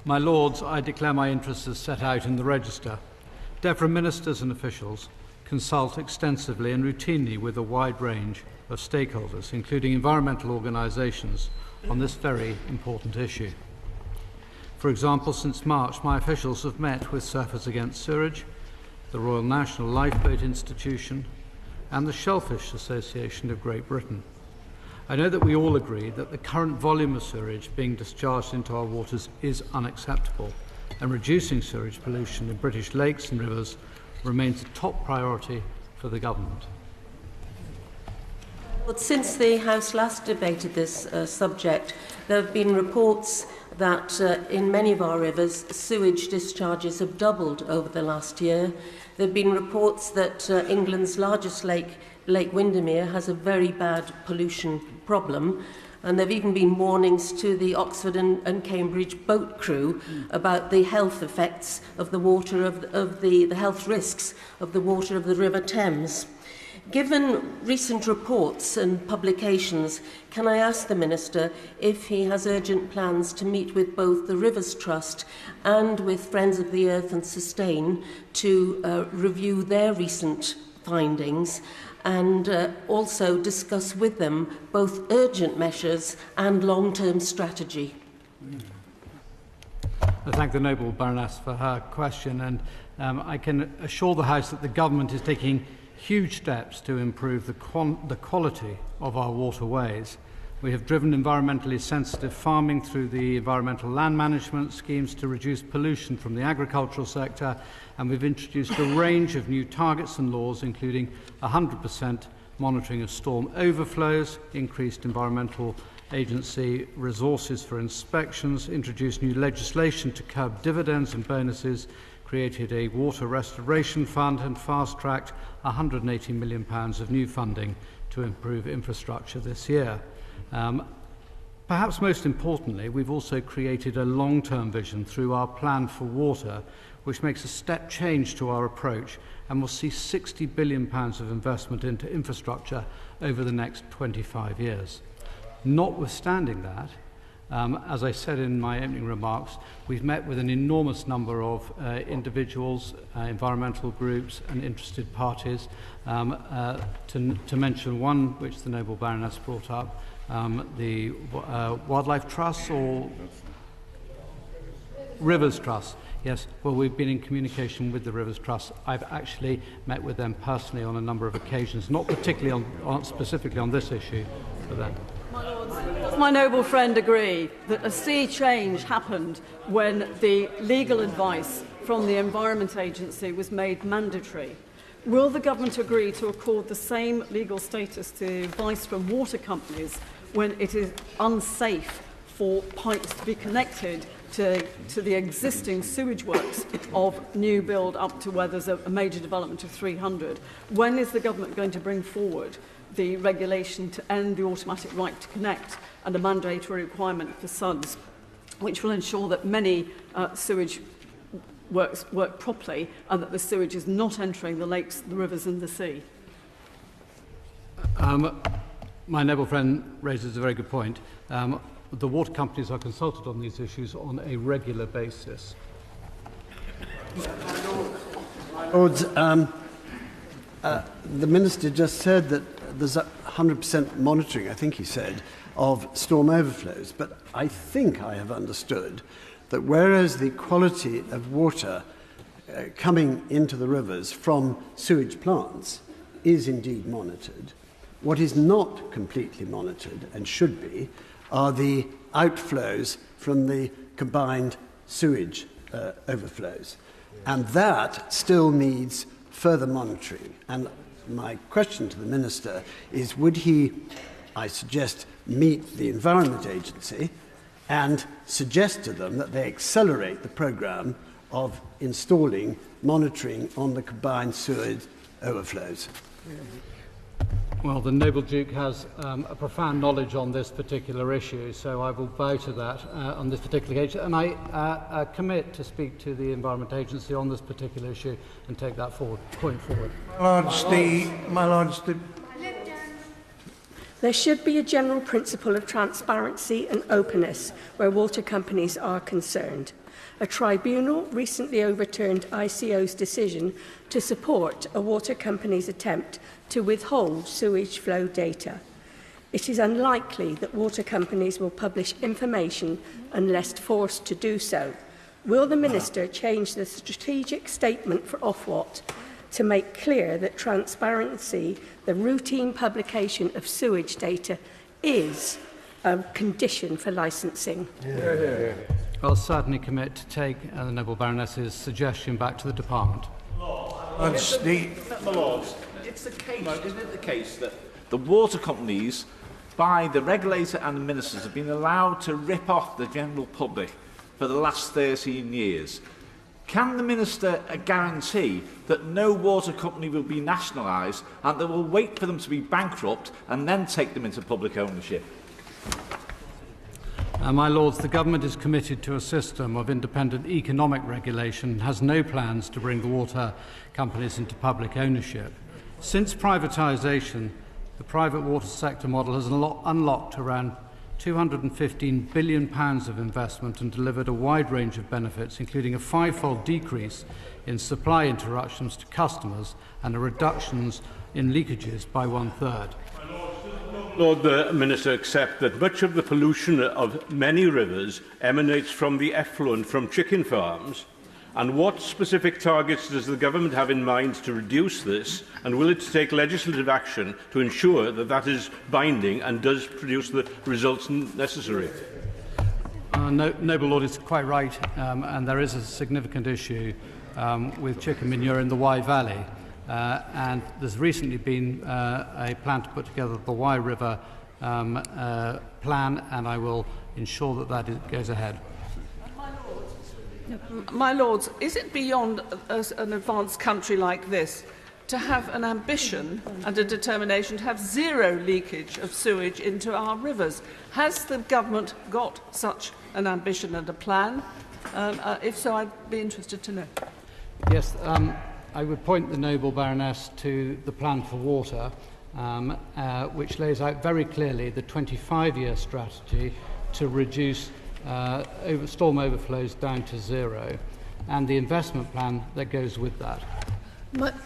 My Lords, I declare my interests as set out in the Register. DEFRA ministers and officials consult extensively and routinely with a wide range of stakeholders, including environmental organisations, on this very important issue. For example, since March, my officials have met with Surfers Against Sewage, the Royal National Lifeboat Institution, and the Shellfish Association of Great Britain. I know that we all agree that the current volume of sewage being discharged into our waters is unacceptable, and reducing sewage pollution in British lakes and rivers remains a top priority for the government. But since the House last debated this subject, there have been reports that in many of our rivers, sewage discharges have doubled over the last year. There have been reports that England's largest lake, Lake Windermere, has a very bad pollution problem. And there have even been warnings to the Oxford and Cambridge boat crew about the health effects of the water of the health risks of the water of the River Thames. Given recent reports and publications, can I ask the Minister if he has urgent plans to meet with both the Rivers Trust and with Friends of the Earth and Sustain to review their recent findings and also discuss with them both urgent measures and long-term strategy? I thank the noble Baroness for her question, and I can assure the House that the Government is taking huge steps to improve the quality of our waterways. We have driven environmentally sensitive farming through the environmental land management schemes to reduce pollution from the agricultural sector, and we've introduced a range of new targets and laws, including 100% monitoring of storm overflows, increased environmental agency resources for inspections, introduced new legislation to curb dividends and bonuses, created a water restoration fund, and fast-tracked £180 million of new funding to improve infrastructure this year. Perhaps most importantly, we've also created a long-term vision through our Plan for Water, which makes a step change to our approach and will see £60 billion of investment into infrastructure over the next 25 years. Notwithstanding that, as I said in my opening remarks, we've met with an enormous number of individuals, environmental groups and interested parties. To mention one which the noble Baroness brought up, the Wildlife Trust or Rivers Trust. Yes, well, we've been in communication with the Rivers Trust. I've actually met with them personally on a number of occasions, not particularly specifically on this issue, but then. My Lords, does my noble friend agree that a sea change happened when the legal advice from the Environment Agency was made mandatory? Will the Government agree to accord the same legal status to advice from water companies when it is unsafe for pipes to be connected to the existing sewage works of new build up to where there's a major development of 300? When is the Government going to bring forward the regulation to end the automatic right to connect and a mandatory requirement for SUDs, which will ensure that many sewage works work properly and that the sewage is not entering the lakes, the rivers and the sea? My noble friend raises a very good point. The water companies are consulted on these issues on a regular basis. Lords, the Minister just said that there's 100% monitoring, I think he said, of storm overflows. But I think I have understood that whereas the quality of water coming into the rivers from sewage plants is indeed monitored, what is not completely monitored and should be are the outflows from the combined sewage overflows. And that still needs further monitoring. And my question to the Minister is, would he, I suggest, meet the Environment Agency and suggest to them that they accelerate the programme of installing monitoring on the combined sewage overflows? Well, the noble Duke has a profound knowledge on this particular issue, so I will bow to that on this particular occasion, and I commit to speak to the Environment Agency on this particular issue and take that point forward. My Lords, There should be a general principle of transparency and openness where water companies are concerned. A tribunal recently overturned ICO's decision to support a water company's attempt to withhold sewage flow data. It is unlikely that water companies will publish information unless forced to do so. Will the Minister change the strategic statement for Ofwat to make clear that transparency, the routine publication of sewage data, is a condition for licensing? I'll certainly commit to take the Noble Baroness's suggestion back to the Department. My Lords, it's the case, isn't it the case that the water companies, by the regulator and the ministers, have been allowed to rip off the general public for the last 13 years? Can the Minister guarantee that no water company will be nationalised and they will wait for them to be bankrupt and then take them into public ownership? My Lords, the Government is committed to a system of independent economic regulation and has no plans to bring the water companies into public ownership. Since privatisation, the private water sector model has unlocked around £215 billion of investment and delivered a wide range of benefits, including a five-fold decrease in supply interruptions to customers and a reductions in leakages by one-third. Lord, the Minister accept that much of the pollution of many rivers emanates from the effluent from chicken farms? And what specific targets does the Government have in mind to reduce this, and will it take legislative action to ensure that that is binding and does produce the results necessary? Noble Lord is quite right, and there is a significant issue with chicken manure in the Wye Valley. And there's recently been a plan to put together the Wye River plan, and I will ensure that goes ahead. My Lords, is it beyond an advanced country like this to have an ambition and a determination to have zero leakage of sewage into our rivers? Has the Government got such an ambition and a plan? If so, I'd be interested to know. Yes, I would point the Noble Baroness to the Plan for Water, which lays out very clearly the 25-year strategy to reduce storm overflows down to zero, and the investment plan that goes with that.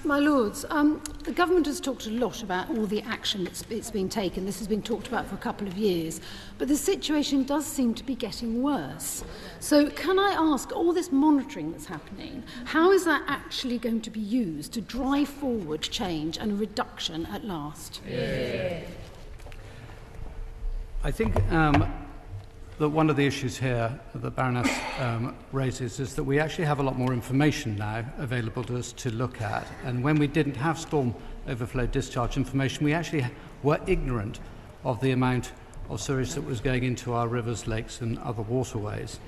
My Lords, the Government has talked a lot about all the action it's been taken. This has been talked about for a couple of years, but the situation does seem to be getting worse. So can I ask, all this monitoring that's happening, how is that actually going to be used to drive forward change and a reduction at last? I think that one of the issues here that the Baroness raises is that we actually have a lot more information now available to us to look at. And when we didn't have storm overflow discharge information, we actually were ignorant of the amount of sewage that was going into our rivers, lakes and other waterways.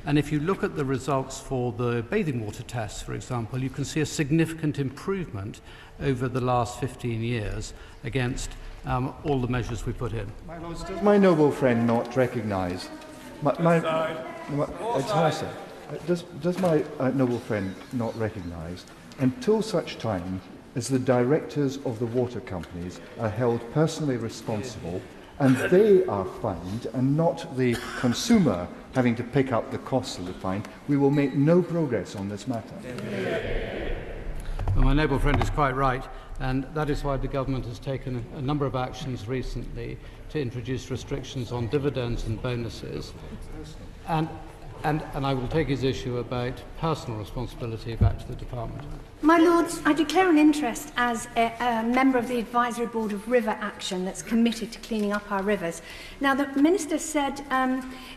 And if you look at the results for the bathing water tests, for example, you can see a significant improvement over the last 15 years against all the measures we put in. My Lords, does my noble friend not recognise does my noble friend not recognise, until such time as the directors of the water companies are held personally responsible and they are fined and not the consumer having to pick up the costs of the fine, we will make no progress on this matter. Well, my noble friend is quite right, and that is why the Government has taken a number of actions recently to introduce restrictions on dividends and bonuses. And I will take his issue about personal responsibility back to the Department. My Lords, I declare an interest as a member of the Advisory Board of River Action that's committed to cleaning up our rivers. Now, the Minister said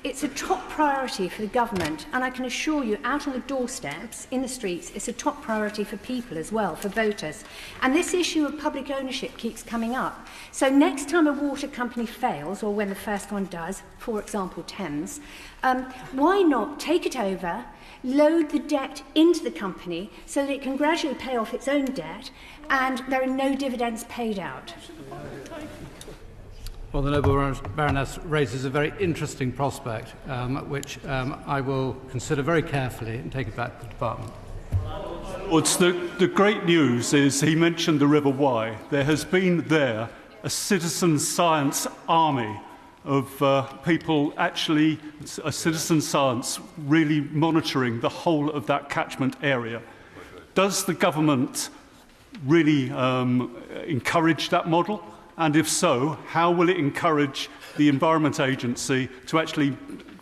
it's a top priority for the Government, and I can assure you, out on the doorsteps, in the streets, it's a top priority for people as well, for voters. And this issue of public ownership keeps coming up. So next time a water company fails, or when the first one does, for example Thames, why not take it over, load the debt into the company so that it can gradually pay off its own debt and there are no dividends paid out? Well, the Noble Baroness raises a very interesting prospect, which I will consider very carefully and take it back to the Department. The great news is he mentioned the River Wye. There has been there a a citizen science army of people, actually a citizen science really monitoring the whole of that catchment area. Does the government really encourage that model? And if so, how will it encourage the Environment Agency to actually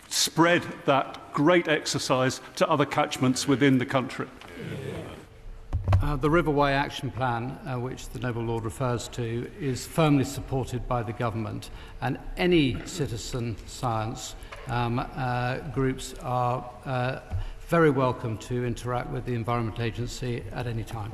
spread that great exercise to other catchments within the country? The River Wye Action Plan, which the Noble Lord refers to, is firmly supported by the government, and any citizen science groups are very welcome to interact with the Environment Agency at any time.